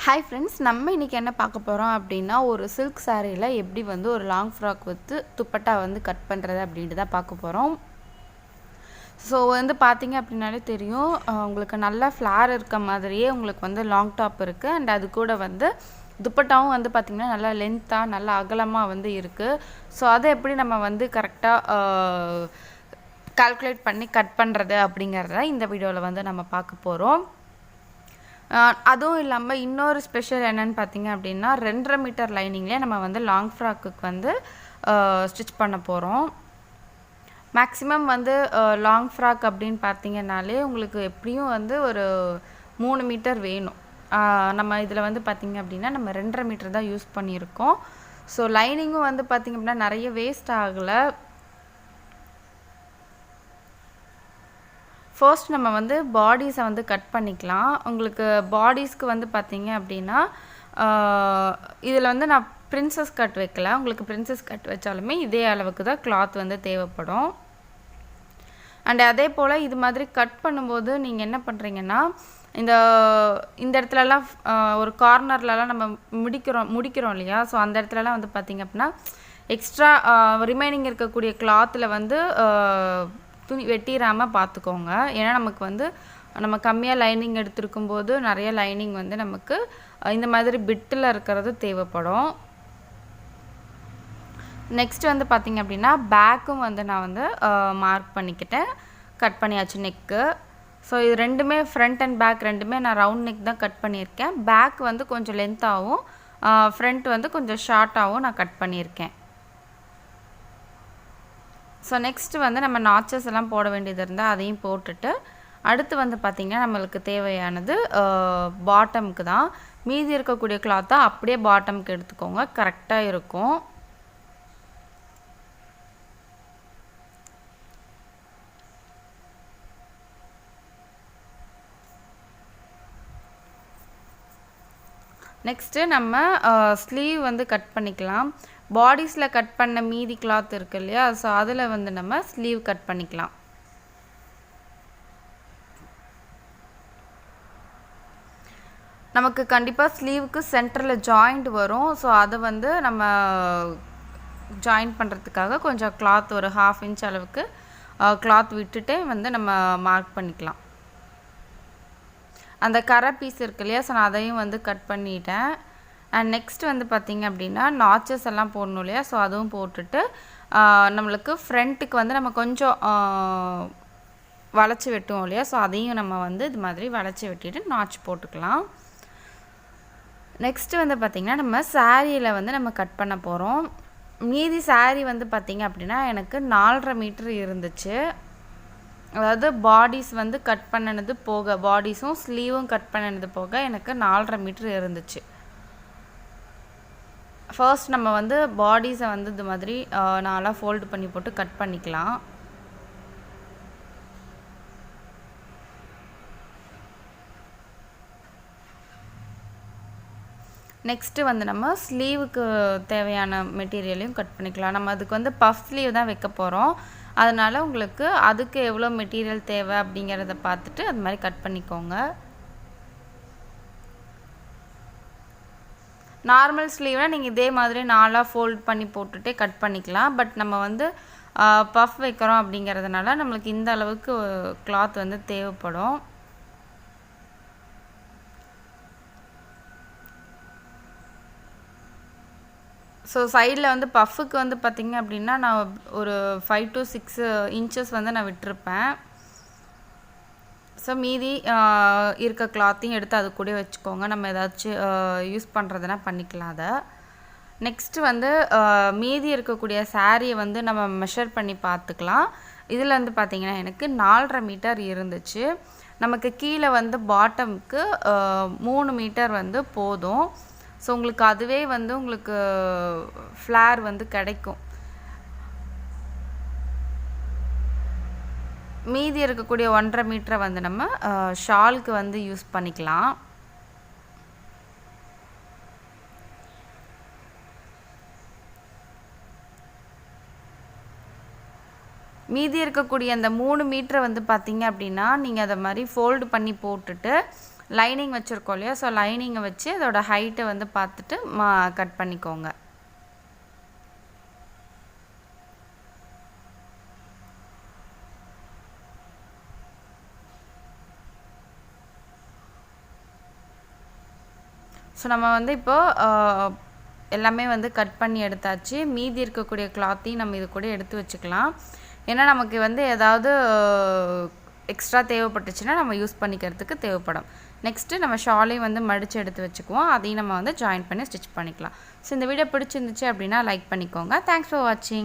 Hi friends, நம்ம இன்றைக்கி என்ன பார்க்க போகிறோம் அப்படின்னா, ஒரு சில்க் சாரியில் எப்படி வந்து ஒரு லாங் ஃப்ராக் வித்து துப்பட்டா வந்து கட் பண்ணுறது அப்படின்ட்டு தான் பார்க்க போகிறோம். ஸோ வந்து பார்த்திங்க அப்படின்னாலே தெரியும், உங்களுக்கு நல்லா ஃப்ளார் இருக்க மாதிரியே உங்களுக்கு வந்து லாங் டாப் இருக்குது. அண்ட் அது கூட வந்து துப்பட்டாவும் வந்து பார்த்திங்கன்னா நல்லா லென்த்தாக நல்லா அகலமாக வந்து இருக்குது. ஸோ அதை எப்படி நம்ம வந்து கரெக்டாக கால்குலேட் பண்ணி கட் பண்ணுறது அப்படிங்கிறத இந்த வீடியோவில் வந்து நம்ம பார்க்க போகிறோம். அதுவும் இல்லாமல் இன்னொரு ஸ்பெஷல் என்னென்னு பார்த்திங்க அப்படின்னா, 2.5 மீட்டர் லைனிங்லேயே நம்ம வந்து லாங் ஃப்ராக்குக்கு வந்து ஸ்டிச் பண்ண போகிறோம். மேக்ஸிமம் வந்து லாங் ஃப்ராக் அப்படின்னு பார்த்திங்கனாலே உங்களுக்கு எப்படியும் வந்து ஒரு 3 மீட்டர் வேணும். நம்ம இதில் வந்து பார்த்திங்க அப்படின்னா நம்ம 2.5 மீட்டர் தான் யூஸ் பண்ணியிருக்கோம். ஸோ லைனிங்கும் வந்து பார்த்திங்க அப்படின்னா நிறைய வேஸ்ட் ஆகலை. ஃபர்ஸ்ட் நம்ம வந்து பாடிஸை வந்து கட் பண்ணிக்கலாம். உங்களுக்கு பாடிஸ்க்கு வந்து பார்த்திங்க அப்படின்னா இதில் வந்து நான் பிரின்சஸ் கட் வைக்கல. உங்களுக்கு பிரின்சஸ் கட் வச்சாலுமே இதே அளவுக்கு தான் கிளாத் வந்து தேவைப்படும். அண்ட் அதே போல் இது மாதிரி கட் பண்ணும்போது நீங்கள் என்ன பண்ணுறீங்கன்னா, இந்த இடத்துலலாம் ஒரு கார்னர்லலாம் நம்ம முடிக்கிறோம் இல்லையா? ஸோ அந்த இடத்துலலாம் வந்து பார்த்திங்க அப்படின்னா எக்ஸ்ட்ரா ரிமைனிங் இருக்கக்கூடிய கிளாத்தில் வந்து துணி வெட்டிடாமல் பார்த்துக்கோங்க. ஏன்னா நமக்கு வந்து நம்ம கம்மியாக லைனிங் எடுத்துருக்கும் போது நிறைய லைனிங் வந்து நமக்கு இந்த மாதிரி பிட்டில் இருக்கிறது தேவைப்படும். நெக்ஸ்ட் வந்து பார்த்திங்க அப்படின்னா பேக்கும் வந்து நான் வந்து மார்க் பண்ணிக்கிட்டேன். கட் பண்ணியாச்சு நெக்கு. ஸோ இது ரெண்டுமே ஃப்ரண்ட் அண்ட் பேக் ரெண்டுமே நான் ரவுண்ட் நெக் தான் கட் பண்ணியிருக்கேன். பேக் வந்து கொஞ்சம் லென்த்தாகவும் ஃப்ரண்ட் வந்து கொஞ்சம் ஷார்ட்டாகவும் நான் கட் பண்ணியிருக்கேன். ஸோ நெக்ஸ்ட்டு வந்து நம்ம நாச்சஸ் எல்லாம் போட வேண்டியது இருந்தால் அதையும் போட்டுட்டு, அடுத்து வந்து பார்த்திங்கன்னா நம்மளுக்கு தேவையானது பாட்டமுக்கு தான். மீதி இருக்கக்கூடிய கிளாத்தை அப்படியே பாட்டமுக்கு எடுத்துக்கோங்க, கரெக்டாக இருக்கும். நெக்ஸ்ட்டு நம்ம ஸ்லீவ் வந்து கட் பண்ணிக்கலாம். பாடிஸில் கட் பண்ண மீதி கிளாத் இருக்குது இல்லையா? ஸோ அதில் வந்து நம்ம ஸ்லீவ் கட் பண்ணிக்கலாம். நமக்கு கண்டிப்பாக ஸ்லீவுக்கு சென்டரில் ஜாயிண்ட் வரும். ஸோ அதை வந்து நம்ம ஜாயின் பண்ணுறதுக்காக கொஞ்சம் கிளாத் ஒரு 1/2 இன்ச் அளவுக்கு கிளாத் விட்டுட்டு வந்து நம்ம மார்க் பண்ணிக்கலாம். அந்த கரை பீஸ் இருக்கு இல்லையா? ஸோ நான் அதையும் வந்து கட் பண்ணிட்டேன். அண்ட் நெக்ஸ்ட் வந்து பார்த்திங்க அப்படின்னா நாச்சஸ் எல்லாம் போடணும் இல்லையா? ஸோ அதுவும் போட்டுட்டு நம்மளுக்கு ஃப்ரண்ட்டுக்கு வந்து நம்ம கொஞ்சம் வளைச்சி வெட்டுவோம் இல்லையா? ஸோ அதையும் நம்ம வந்து இது மாதிரி வளைச்சி வெட்டிட்டு நாச் போட்டுக்கலாம். நெக்ஸ்ட்டு வந்து பார்த்திங்கன்னா நம்ம சாரியில் வந்து நம்ம கட் பண்ண போகிறோம். மீதி சாரீ வந்து பார்த்திங்க அப்படின்னா எனக்கு 4.5 மீட்டர் இருந்துச்சு. அதாவது பாடிஸ் வந்து கட் பண்ணினது போக, பாடிஸும் ஸ்லீவும் கட் பண்ணினது போக எனக்கு 4.5 மீட்டர் இருந்துச்சு. ஃபர்ஸ்ட் நம்ம வந்து பாடிஸை வந்து இது மாதிரி நாளாக ஃபோல்டு பண்ணி போட்டு கட் பண்ணிக்கலாம். நெக்ஸ்ட்டு வந்து நம்ம ஸ்லீவுக்கு தேவையான மெட்டீரியலையும் கட் பண்ணிக்கலாம். நம்ம அதுக்கு வந்து பஃப் ஸ்லீவ் தான் வைக்க போகிறோம். அதனால் உங்களுக்கு அதுக்கு எவ்வளோ மெட்டீரியல் தேவை அப்படிங்கிறத பார்த்துட்டு அது மாதிரி கட் பண்ணிக்கோங்க. நார்மல் ஸ்லீவ்னால் நீங்கள் இதே மாதிரி நாளாக ஃபோல்ட் பண்ணி போட்டுகிட்டே கட் பண்ணிக்கலாம். பட் நம்ம வந்து பஃப் வைக்கிறோம் அப்படிங்கிறதுனால நம்மளுக்கு இந்த அளவுக்கு கிளாத் வந்து தேவைப்படும். ஸோ சைடில் வந்து பஃப்புக்கு வந்து பார்த்திங்க அப்படின்னா நான் ஒரு 5 to 6 இன்ச்சஸ் வந்து நான் விட்டுருப்பேன். ஸோ மீதி இருக்க கிளாத்தையும் எடுத்து அது கூட வச்சுக்கோங்க. நம்ம ஏதாச்சும் யூஸ் பண்ணுறதுனா பண்ணிக்கலாம் அதை. நெக்ஸ்ட்டு வந்து மீதி இருக்கக்கூடிய சாரியை வந்து நம்ம மெஷர் பண்ணி பார்த்துக்கலாம். இதில் வந்து பார்த்திங்கன்னா எனக்கு 4.5 மீட்டர் இருந்துச்சு. நமக்கு கீழே வந்து பாட்டமுக்கு 3 மீட்டர் வந்து போதும். ஸோ உங்களுக்கு அதுவே வந்து உங்களுக்கு ஃப்ளார் வந்து கிடைக்கும். மீதி இருக்கக்கூடிய 1.5 மீட்டரை வந்து நம்ம ஷாலுக்கு வந்து யூஸ் பண்ணிக்கலாம். மீதி இருக்கக்கூடிய அந்த 3 மீட்டரை வந்து பார்த்திங்க அப்படின்னா நீங்கள் அதை மாதிரி ஃபோல்டு பண்ணி போட்டுட்டு லைனிங் வச்சுருக்கோம் இல்லையா, ஸோ லைனிங்கை வச்சு அதோட ஹைட்டை வந்து பார்த்துட்டு கட் பண்ணிக்கோங்க. ஸோ நம்ம வந்து இப்போது எல்லாமே வந்து கட் பண்ணி எடுத்தாச்சு. மீதி இருக்கக்கூடிய கிளாத்தையும் நம்ம இது கூட எடுத்து வச்சுக்கலாம். ஏன்னா நமக்கு வந்து ஏதாவது எக்ஸ்ட்ரா தேவைப்பட்டுச்சுன்னா நம்ம யூஸ் பண்ணிக்கிறதுக்கு தேவைப்படும். நெக்ஸ்ட்டு நம்ம ஷாலையும் வந்து மடித்து எடுத்து வச்சுக்குவோம். அதையும் நம்ம வந்து ஜாயின் பண்ணி ஸ்டிச் பண்ணிக்கலாம். ஸோ இந்த வீடியோ பிடிச்சிருந்துச்சு அப்படின்னா லைக் பண்ணிக்கோங்க. தேங்க்ஸ் ஃபார் வாட்சிங்.